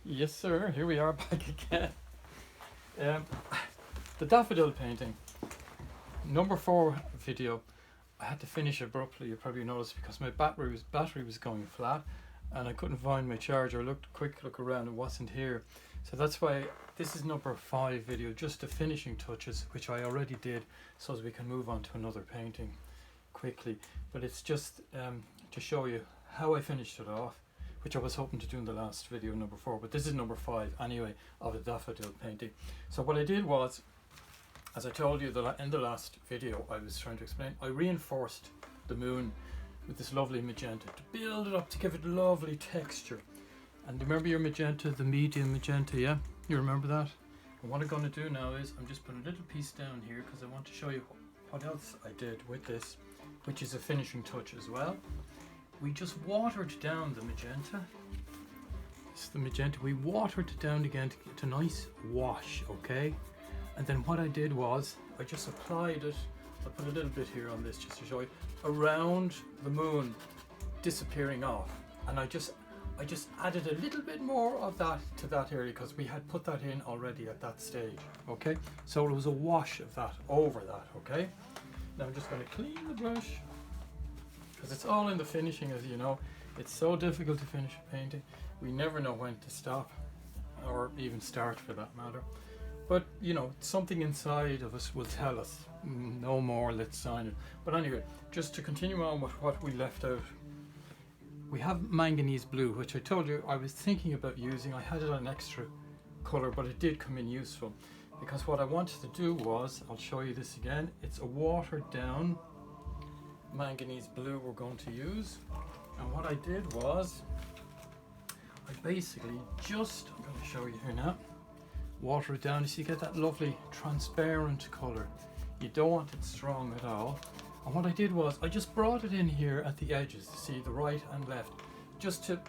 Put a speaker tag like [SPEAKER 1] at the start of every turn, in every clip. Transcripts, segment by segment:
[SPEAKER 1] Yes, sir. Here we are back again. Um, the daffodil painting, number 4 video. I had to finish abruptly. You probably noticed because my battery was going flat, and I couldn't find my charger. I look around, it wasn't here. So that's why this is number 5 video, just the finishing touches, which I already did, so as we can move on to another painting quickly. But it's just to show you how I finished it off, which I was hoping to do in the last video, number 4, but this is number 5 anyway, of a daffodil painting. So what I did was, as I told you in the last video I was trying to explain, I reinforced the moon with this lovely magenta to build it up, to give it lovely texture. And remember your magenta, the medium magenta, yeah? You remember that? And what I'm going to do now is I'm just putting a little piece down here because I want to show you what else I did with this, which is a finishing touch as well. We just watered down the magenta. This is the magenta. We watered it down again to get a nice wash, okay? And then what I did was I just applied it. I put a little bit here on this just to show you around the moon disappearing off, and I just added a little bit more of that to that area because we had put that in already at that stage, okay? So it was a wash of that over that, okay? Now I'm just going to clean the brush, because it's all in the finishing, as you know. It's so difficult to finish a painting. We never know when to stop, or even start for that matter. But you know, something inside of us will tell us, no more, let's sign it. But anyway, just to continue on with what we left out, we have manganese blue, which I told you I was thinking about using. I had it on extra color, but it did come in useful, because what I wanted to do was, I'll show you this again, it's a watered down manganese blue we're going to use. And what I did was I basically just, I'm going to show you here now, water it down. You see, you get that lovely transparent color. You don't want it strong at all. And what I did was I just brought it in here at the edges, see, the right and left, just to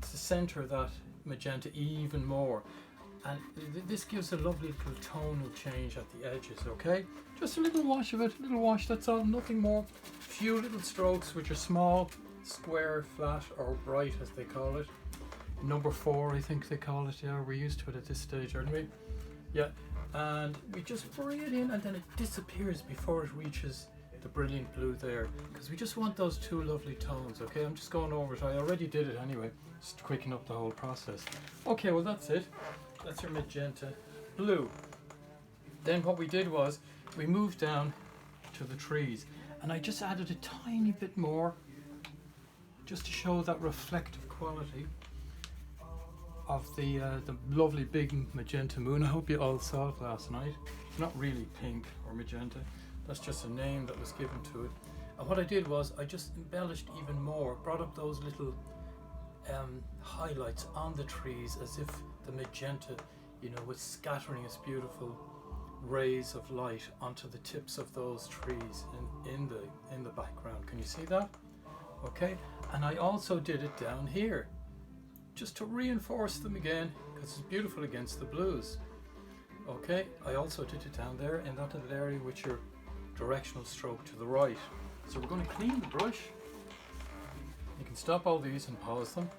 [SPEAKER 1] center that magenta even more. And this gives a lovely little tonal change at the edges, okay? Just a little wash of it, a little wash, that's all, nothing more. Few little strokes which are small, square, flat, or bright as they call it. Number 4 I think they call it, yeah, we're used to it at this stage, aren't we? Yeah, and we just bring it in and then it disappears before it reaches the brilliant blue there, because we just want those two lovely tones, okay? I'm just going over it, I already did it anyway, just to quicken up the whole process. Okay, well that's it. That's your magenta blue. Then what we did was we moved down to the trees, and I just added a tiny bit more just to show that reflective quality of the lovely big magenta moon. I hope you all saw it last night. It's not really pink or magenta, that's just a name that was given to it. And what I did was I just embellished even more, brought up those little highlights on the trees, as if the magenta, you know, was scattering its beautiful rays of light onto the tips of those trees in the background. Can you see that? Okay, and I also did it down here just to reinforce them again, because it's beautiful against the blues. Okay, I also did it down there in that little area with your directional stroke to the right. So we're going to clean the brush. You can stop all these and pause them.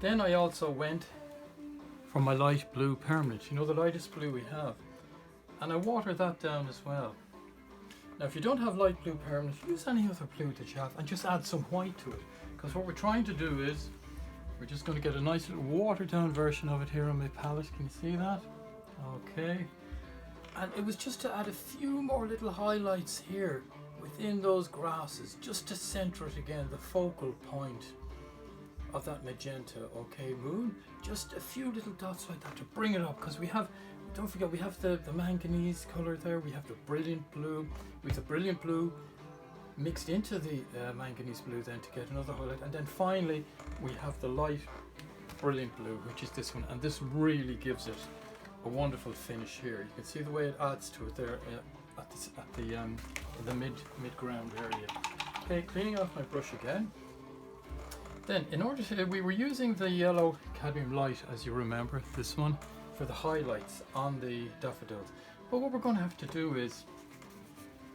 [SPEAKER 1] Then I also went for my light blue permanent, you know, the lightest blue we have, and I watered that down as well. Now if you don't have light blue permanent, use any other blue that you have and just add some white to it, because what we're trying to do is we're just going to get a nice little watered down version of it here on my palette. Can you see that? Okay, and it was just to add a few more little highlights here within those grasses, just to center it again, the focal point of that magenta, okay, moon. Just a few little dots like that to bring it up, because we have, don't forget, we have the manganese color there, we have the brilliant blue, with the brilliant blue mixed into the manganese blue then to get another highlight, and then finally we have the light brilliant blue, which is this one, and this really gives it a wonderful finish here. You can see the way it adds to it there at the mid ground area. Okay, cleaning off my brush again. Then, in order to, we were using the yellow cadmium light, as you remember, this one, for the highlights on the daffodils. But what we're going to have to do is,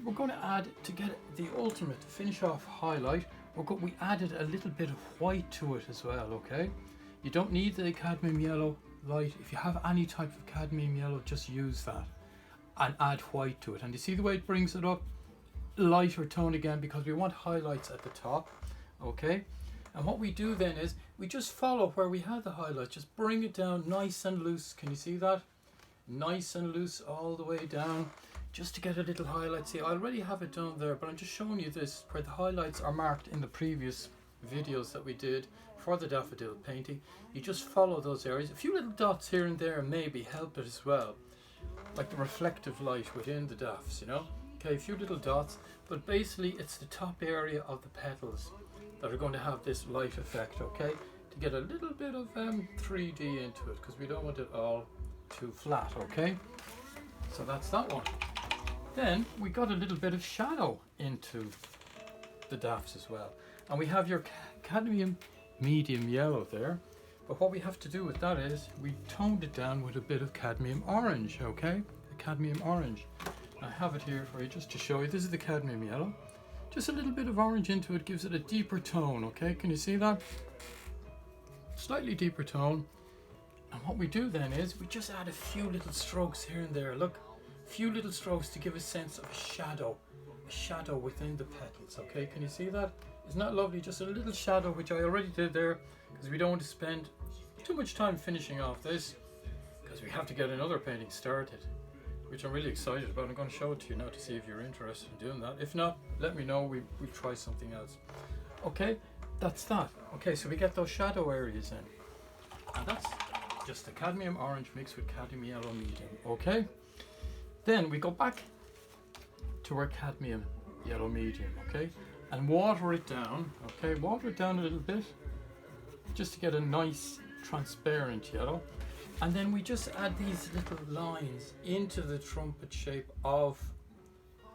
[SPEAKER 1] we're going to add, to get the ultimate, to finish off highlight, we added a little bit of white to it as well, okay? You don't need the cadmium yellow light. If you have any type of cadmium yellow, just use that and add white to it. And you see the way it brings it up? Lighter tone again, because we want highlights at the top. Okay, and what we do then is we just follow where we had the highlights, just bring it down nice and loose. Can you see that? Nice and loose all the way down, just to get a little highlight. See, I already have it down there, but I'm just showing you this where the highlights are marked in the previous videos that we did for the daffodil painting. You just follow those areas. A few little dots here and there maybe help it as well, like the reflective light within the daffs, you know. Okay, a few little dots, but basically it's the top area of the petals that are going to have this light effect, okay, to get a little bit of 3D into it, because we don't want it all too flat. Okay, so that's that one. Then we got a little bit of shadow into the daffs as well, and we have your cadmium medium yellow there, but what we have to do with that is we toned it down with a bit of cadmium orange. Okay, the cadmium orange, I have it here for you just to show you. This is the cadmium yellow. Just a little bit of orange into it gives it a deeper tone. Okay, can you see that? Slightly deeper tone. And what we do then is we just add a few little strokes here and there. Look, a few little strokes to give a sense of a shadow within the petals. Okay, can you see that? Isn't that lovely? Just a little shadow, which I already did there, because we don't want to spend too much time finishing off this, because we have to get another painting started, which I'm really excited about. I'm going to show it to you now to see if you're interested in doing that. If not, let me know. We'll try something else. Okay, that's that. Okay, so we get those shadow areas in, and that's just the cadmium orange mixed with cadmium yellow medium. Okay, then we go back to our cadmium yellow medium. Okay, and water it down. Okay, water it down a little bit just to get a nice transparent yellow. And then we just add these little lines into the trumpet shape of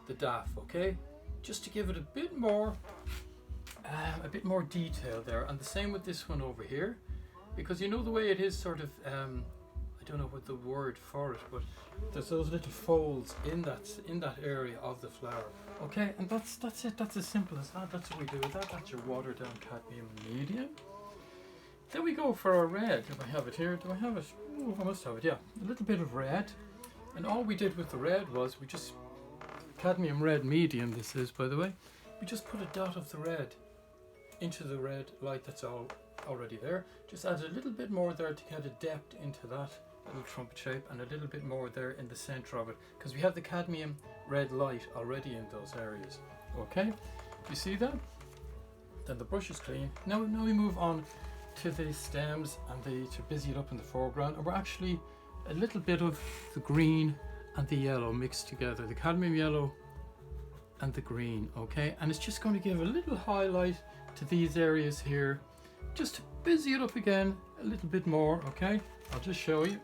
[SPEAKER 1] the daff, okay? Just to give it a bit more detail there. And the same with this one over here, because you know the way it is sort of, I don't know what the word for it, but there's those little folds in that area of the flower. Okay, and that's it. That's as simple as that. That's what we do with that. That's your watered down cadmium medium. Then we go for our red. If I have it here, do I have it? Oh, I must have it, yeah. A little bit of red. And all we did with the red was we just, cadmium red medium this is, by the way, we just put a dot of the red into the red light that's already there. Just add a little bit more there to get a depth into that little trumpet shape, and a little bit more there in the center of it, because we have the cadmium red light already in those areas. Okay, you see that? Then the brush is clean. Now we move on to the stems and to busy it up in the foreground, and we're actually a little bit of the green and the yellow mixed together, the cadmium yellow and the green. Okay, and it's just going to give a little highlight to these areas here, just to busy it up again a little bit more. Okay, I'll just show you.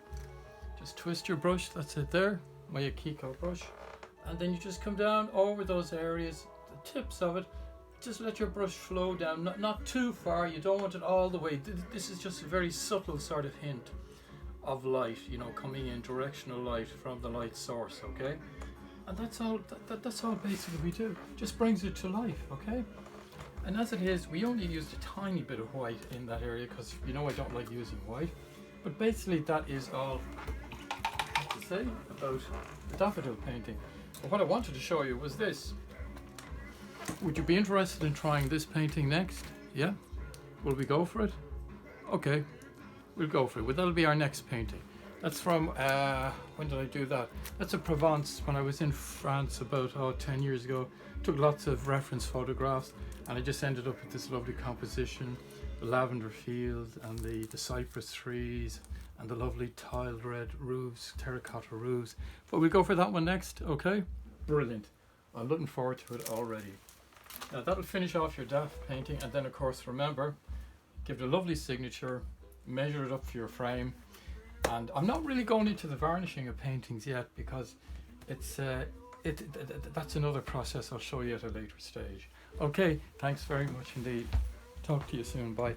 [SPEAKER 1] Just twist your brush, that's it there, my Akiko brush, and then you just come down over those areas, the tips of it. Just let your brush flow down, not too far. You don't want it all the way. This is just a very subtle sort of hint of light, you know, coming in, directional light from the light source. Okay, and that's all. That's all basically we do. Just brings it to life. Okay, and as it is, we only used a tiny bit of white in that area, because you know I don't like using white. But basically, that is all I have to say about the daffodil painting. But what I wanted to show you was this. Would you be interested in trying this painting next? Yeah? Will we go for it? Okay, we'll go for it. Well, that'll be our next painting. That's from, when did I do that? That's a Provence, when I was in France about 10 years ago. Took lots of reference photographs, and I just ended up with this lovely composition. The lavender fields and the cypress trees and the lovely tiled red roofs, terracotta roofs. But we'll go for that one next, okay? Brilliant. I'm looking forward to it already. Now that'll finish off your daff painting, and then of course remember, give it a lovely signature, measure it up for your frame. And I'm not really going into the varnishing of paintings yet, because it's that's another process I'll show you at a later stage. Okay, thanks very much indeed. Talk to you soon. Bye.